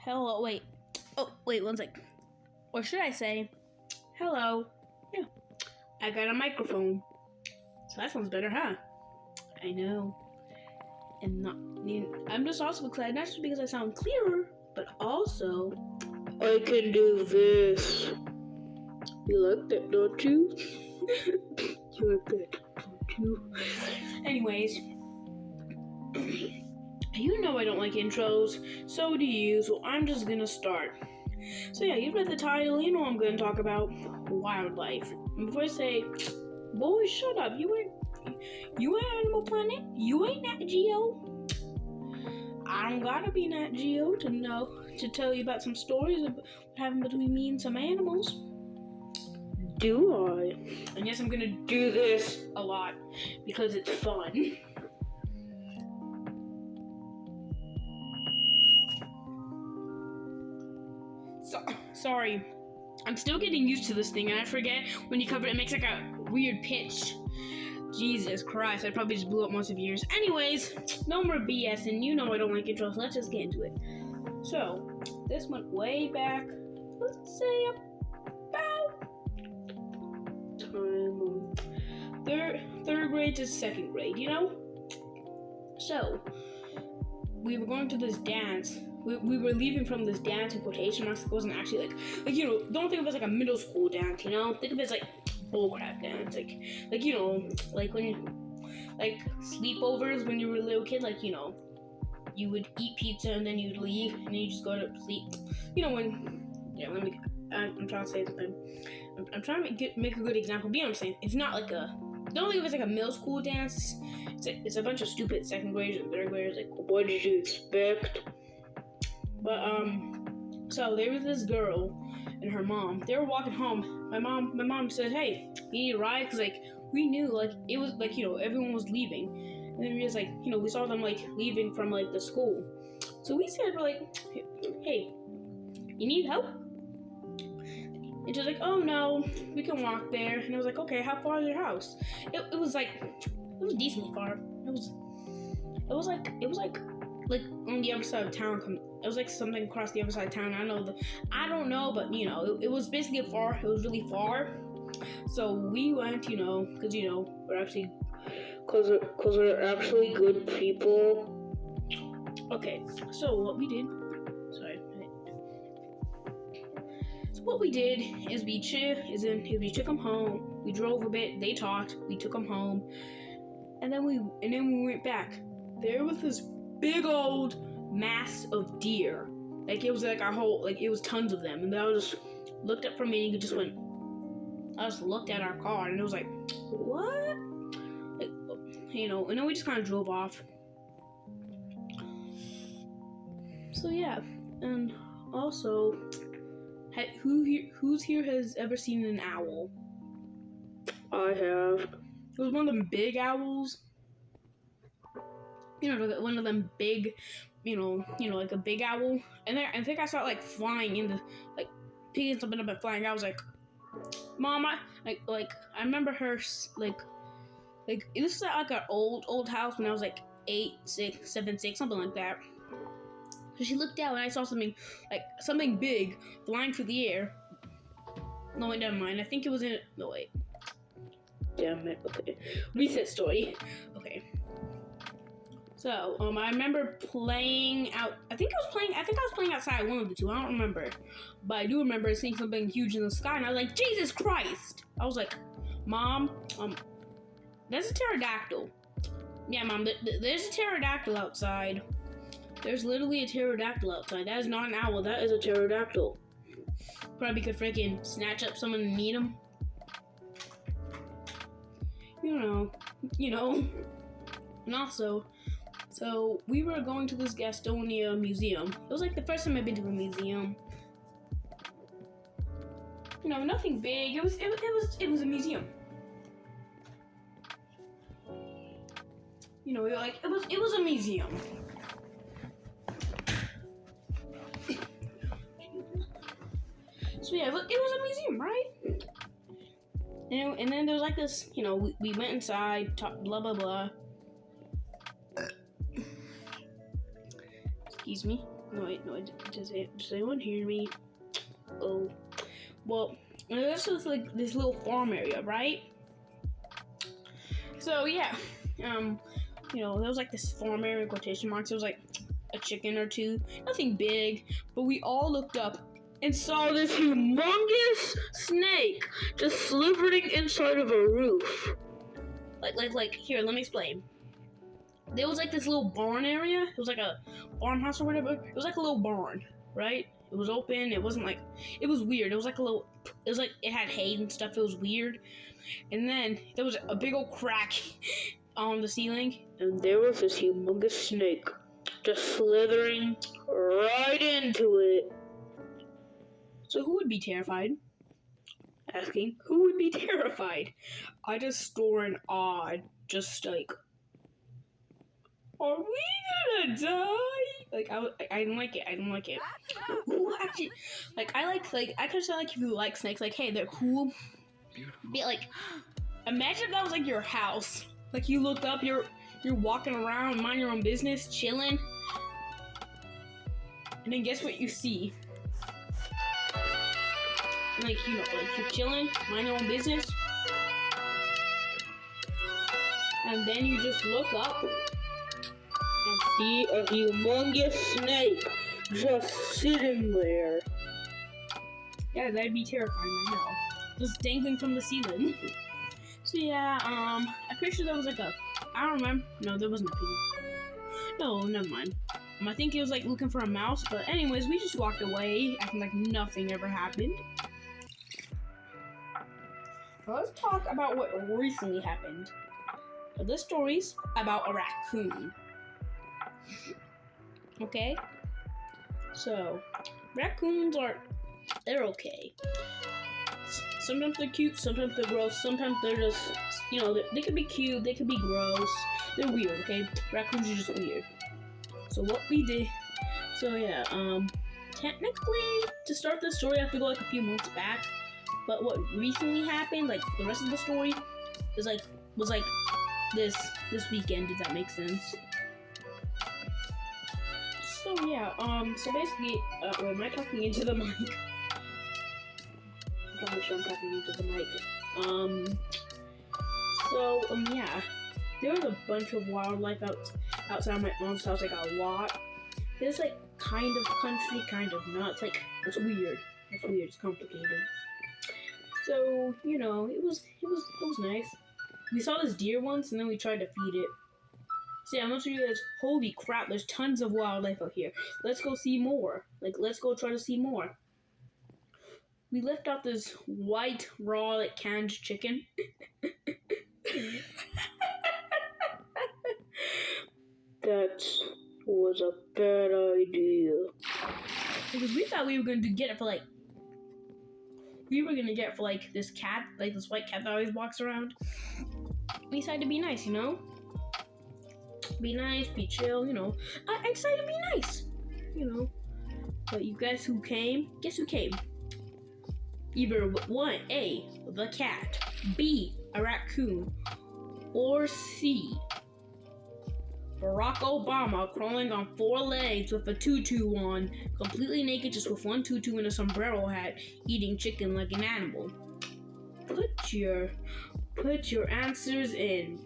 Hello, wait. Oh, wait, one sec. Or should I say, hello? Yeah, I got a microphone. So that sounds better, huh? I know. And I'm just also excited, not just because I sound clearer, but also I can do this. You like that, don't you? You like that, don't you? Anyways, you know I don't like intros, so do you, so I'm just gonna start. So yeah, you read the title, you know I'm gonna talk about wildlife. And before I say, boy, shut up, you ain't Animal Planet, you ain't Nat Geo. I don't gotta be Nat Geo to tell you about some stories of what happened between me and some animals. Do I? And yes, I'm gonna do this a lot because it's fun. Sorry, I'm still getting used to this thing, and I forget when you cover it, it makes like a weird pitch. Jesus Christ, I probably just blew up most of yours. Anyways, no more BS, and you know I don't like intros, so let's just get into it. So, this went way back, let's say about time third grade to second grade, you know? So, we were going to this dance. We were leaving from this dance in quotation marks. It wasn't actually like you know, don't think of it as like a middle school dance, you know? Think of it as like bullcrap dance, like you know, like when like sleepovers when you were a little kid, like you know, you would eat pizza and then you'd leave and then you just go to sleep. You know when? Yeah, I'm trying to say something. I'm trying to make a good example. But you know what I'm saying? It's not like don't think of it as like a middle school dance. It's a bunch of stupid second graders and third graders. Like, what did you expect? But so there was this girl and her mom. They were walking home. My mom said, "Hey, you need a ride?" Because like we knew like it was like you know everyone was leaving, and then we was like you know we saw them like leaving from like the school. So we said we're like, "Hey, you need help?" And she was like, "Oh no, we can walk there." And I was like, "Okay, how far is your house?" It was decently far. It was like on the other side of town. It was like something across the other side of town. I don't know, but you know, it was basically far. It was really far. So we went, you know, because you know we're actually good people. Okay, so what we did. So what we did is we took them home. We drove a bit. They talked. We took them home, and then we went back. There was this big old mass of deer. Like it was like our whole it was tons of them, and I just looked up from me and just went. I just looked at our car and it was like, what? Like, you know, and then we just kind of drove off. So yeah, and also, who's here has ever seen an owl? I have. It was one of them big owls. You know, one of them big, you know, like a big owl. And there, I think I saw it like flying like picking something up and flying. I was like, Mom, I remember her like this is like our old house when I was like 8, 6, 7, 6, something like that. So she looked out and I saw something big flying through the air. No, wait, never mind. I think it was no, wait. Damn it. Okay. Reset story. Okay. So, I remember playing out. I think I was playing outside, one of the two. I don't remember. But I do remember seeing something huge in the sky, and I was like, Jesus Christ! I was like, Mom, that's a pterodactyl. Yeah, Mom, there's a pterodactyl outside. There's literally a pterodactyl outside. That is not an owl. That is a pterodactyl. Probably could freaking snatch up someone and eat them. You know. And also, so we were going to this Gastonia museum. It was like the first time I've been to a museum. You know, nothing big. It was a museum. You know, it was a museum. So yeah, it was a museum, right? And then there was like this, you know, we went inside, talked, blah blah blah. Excuse me. No, wait, no, does anyone hear me? Oh, well, this was like this little farm area, right? So yeah, there was like this farm area, quotation marks. There was like a chicken or two, nothing big, but we all looked up and saw this humongous snake just slithering inside of a roof. Like here, let me explain. There was like this little barn area. It was like a farmhouse or whatever. It was like a little barn, right? It was open. It wasn't like, it was weird. It was like it had hay and stuff. It was weird. And then there was a big old crack on the ceiling, and there was this humongous snake just slithering right into it. So who would be terrified? Asking, who would be terrified? I just store an odd, just like, are we gonna die? Like, I don't like it. I don't like it. Who actually, I could say, like, if you like snakes, like, hey, they're cool. But, like, imagine if that was, like, your house. Like, you look up, you're walking around, mind your own business, chilling. And then guess what you see? Like, you're chilling, mind your own business. And then you just look up and see a humongous snake just sitting there. Yeah, that'd be terrifying, I know. Just dangling from the ceiling. So yeah, I'm pretty sure there was like I don't remember. No, there wasn't a pig. No, never mind. I think it was like looking for a mouse, but anyways, we just walked away, acting like nothing ever happened. Now let's talk about what recently happened. So this story's about a raccoon. Okay? So, raccoons they're okay. Sometimes they're cute, sometimes they're gross, sometimes they're just, they could be cute, they could be gross. They're weird, okay? Raccoons are just weird. So what we did, technically, to start the story, I have to go like a few months back. But what recently happened, like the rest of the story, was like this weekend, if that makes sense. So yeah, so basically, am I talking into the mic? I'm probably sure I'm talking into the mic. Yeah, there was a bunch of wildlife outside my mom's house, like a lot. It's like kind of country, kind of not. It's like, it's weird. It's weird, it's complicated. So, it was nice. We saw this deer once, and then we tried to feed it. So yeah, I'm gonna show you guys, holy crap, there's tons of wildlife out here. Let's go see more. Let's go try to see more. We left out this white, raw, canned chicken. That was a bad idea. Because we thought we were going to get it for this cat, like this white cat that always walks around. We decided to be nice, Be nice, be chill, I decided to be nice, But you guess who came? Guess who came? Either one, A, the cat, B, a raccoon, or C, Barack Obama crawling on 4 legs with a tutu on, completely naked, just with one tutu and a sombrero hat, eating chicken like an animal. Put your answers in.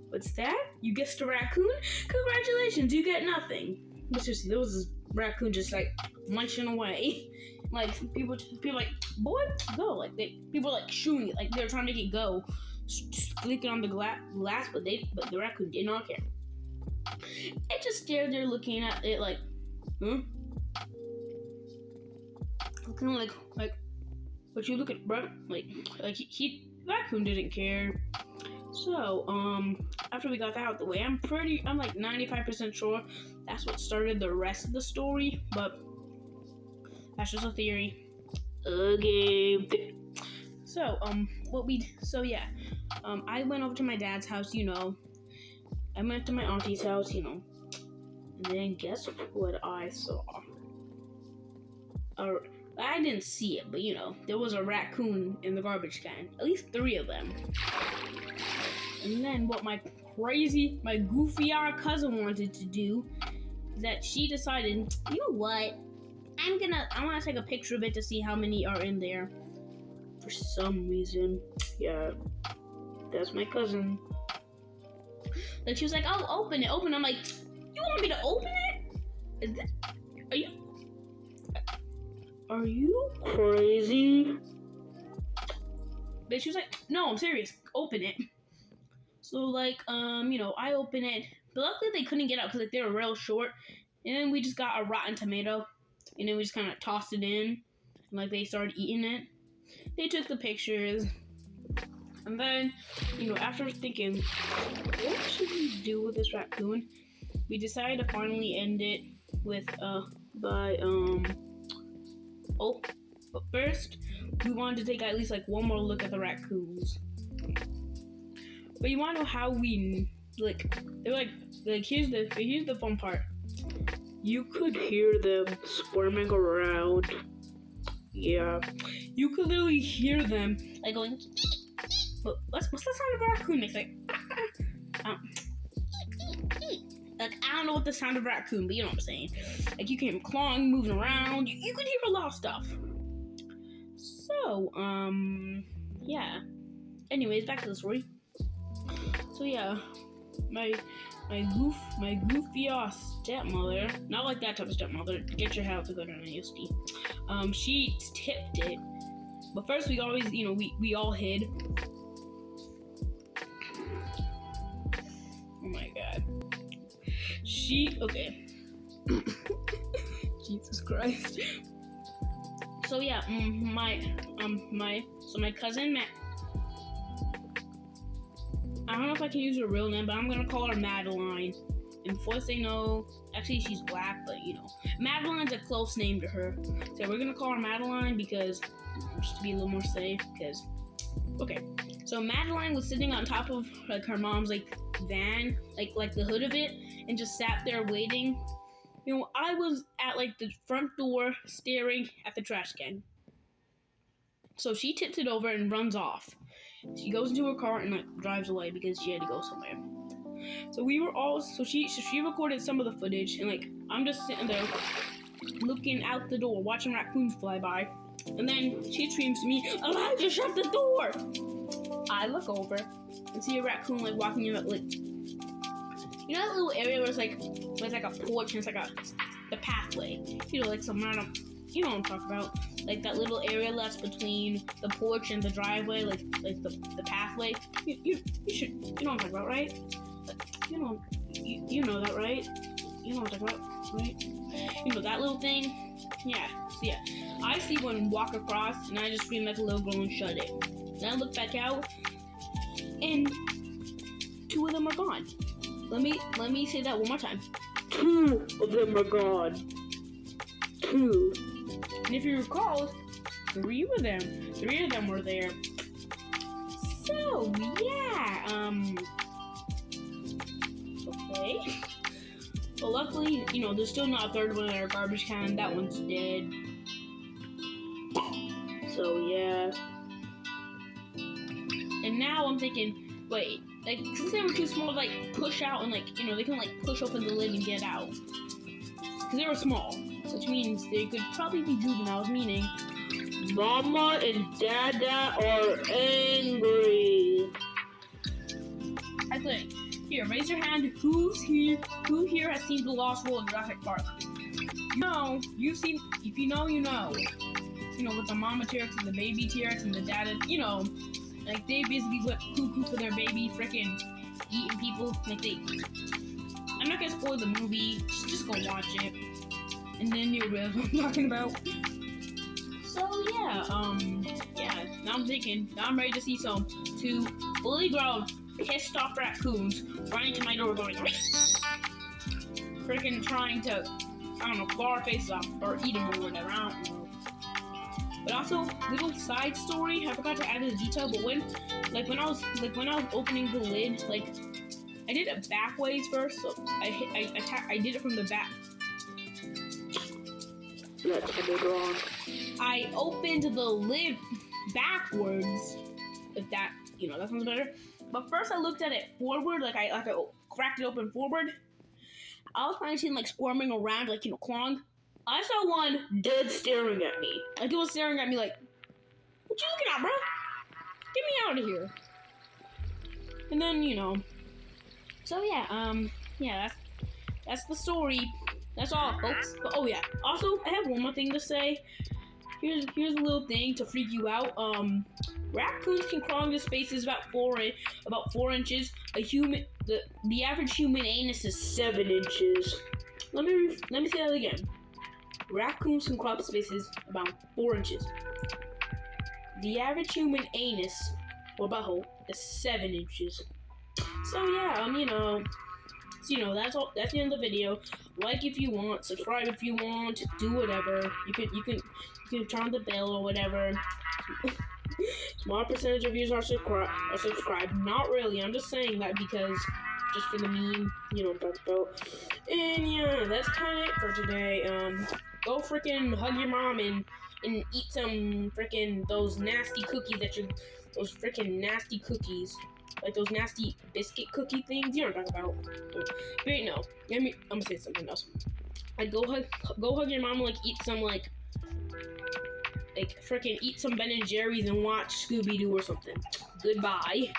What's that? You guessed a raccoon? Congratulations, you get nothing. But seriously, there was this raccoon just munching away. People like, boy, go. People shooing it, they were trying to make it go, flicking on the glass, but the raccoon did not care. It just stared there looking at it huh? Looking like, what you look at, bro? Raccoon didn't care. So, after we got that out of the way, I'm 95% sure that's what started the rest of the story, but that's just a theory. Okay. So, I went over to my dad's house, I went to my auntie's house, and then guess what I saw? I didn't see it, but there was a raccoon in the garbage can. At least 3 of them. And then what my goofy cousin wanted to do is that she decided, you know what? I want to take a picture of it to see how many are in there. For some reason, yeah, that's my cousin. Like she was like, "Oh, open it, open." I'm like, "You want me to open it? Are you crazy?" But she was like, "No, I'm serious. Open it." So like, I open it, but luckily they couldn't get out because like they were real short. And then we just got a rotten tomato, and then we just kind of tossed it in, and like they started eating it. They took the pictures, and then, after thinking, what should we do with this raccoon? We decided to finally end it with but first we wanted to take at least like one more look at the raccoons. But you want to know how we they're like here's the fun part. You could hear them squirming around. Yeah, you could literally hear them like going. What's the sound of a raccoon makes? Like I don't know what the sound of a raccoon, but you know what I'm saying. Like you can hear them clawing, moving around. You could hear a lot of stuff. So yeah. Anyways, back to the story. So yeah, my goofy ass stepmother, not like that type of stepmother. Get your head out to go down ASD. She tipped it, but first we always, we all hid. Oh my god. Okay. Jesus Christ. So yeah, my cousin Matt. I don't know if I can use her real name, but I'm gonna call her Madeline. And before they know, actually she's black, but Madeline's a close name to her. So we're gonna call her Madeline because just to be a little more safe. Because okay, so Madeline was sitting on top of like her mom's like van, like the hood of it, and just sat there waiting. I was at like the front door staring at the trash can. So she tips it over and runs off. She goes into her car and like drives away because she had to go somewhere. So she recorded some of the footage, and like I'm just sitting there looking out the door, watching raccoons fly by, and then she screams to me, "Elijah, shut the door!" I look over and see a raccoon like walking in that that little area where it's like a porch and it's like the pathway, like some random. You know what I'm talking about, like that little area that's between the porch and the driveway, like the pathway. You know what I'm talking about, right? You know that, right? You know what I'm talking about, right? That little thing. Yeah. So yeah, I see one walk across, and I just scream like a little girl and shut it. Then I look back out, and 2 of them are gone. Let me say that one more time. 2 of them are gone. 2. And if you recall, 3 of them were there. So yeah, okay. But luckily, there's still not a 3rd one in our garbage can. That one's dead. So yeah. And now I'm thinking, wait, like since they were too small to like push out and like they can like push open the lid and get out, because they were small. Which means they could probably be juveniles, meaning Mama and Dada are angry. I think. Here, raise your hand. Who here has seen the Lost World in Jurassic Park? You've seen. If you know, you know. With the mama T-Rex and the baby T-Rex and the dada. Like they basically went cuckoo for their baby, freaking eating people. Like they. I'm not gonna spoil the movie. Just go watch it. And then you'll realize what I'm talking about. So yeah, now I'm thinking, now I'm ready to see 2 fully grown, pissed off raccoons running to my door going, freaking trying to, I don't know, claw our faces off or eat them or whatever, I don't know. But also, little side story, I forgot to add the detail, but when I was opening the lid, like, I did it backwards first, so I did it from the back. I opened the lid backwards, if that, that sounds better. But first I looked at it forward, like I cracked it open forward. I was kind of seeing like squirming around, like, you know, clawing. I saw one dead staring at me. Like, it was staring at me like, what you looking at, bro? Get me out of here. And then, you know, so yeah, that's the story. That's all, folks. But, oh yeah, also, I have one more thing to say. Here's a little thing to freak you out. Raccoons can crawl into spaces about 4 inches. The average human anus is 7 inches. Let me say that again. Raccoons can crawl up spaces about 4 inches. The average human anus or butthole is 7 inches. So yeah, that's all. That's the end of the video. Like if you want, subscribe if you want, do whatever. You can turn on the bell or whatever. Small percentage of you are subscribed. Not really. I'm just saying that because just for the meme, you know what I'm talking about. And yeah, that's kind of it for today. Go freaking hug your mom and eat some freaking those nasty cookies those freaking nasty cookies. Like those nasty biscuit cookie things, you know what I'm talking about. Wait, no. I'm gonna say something else. Like go hug your mom, like eat some freaking eat some Ben and Jerry's and watch Scooby Doo or something. Goodbye.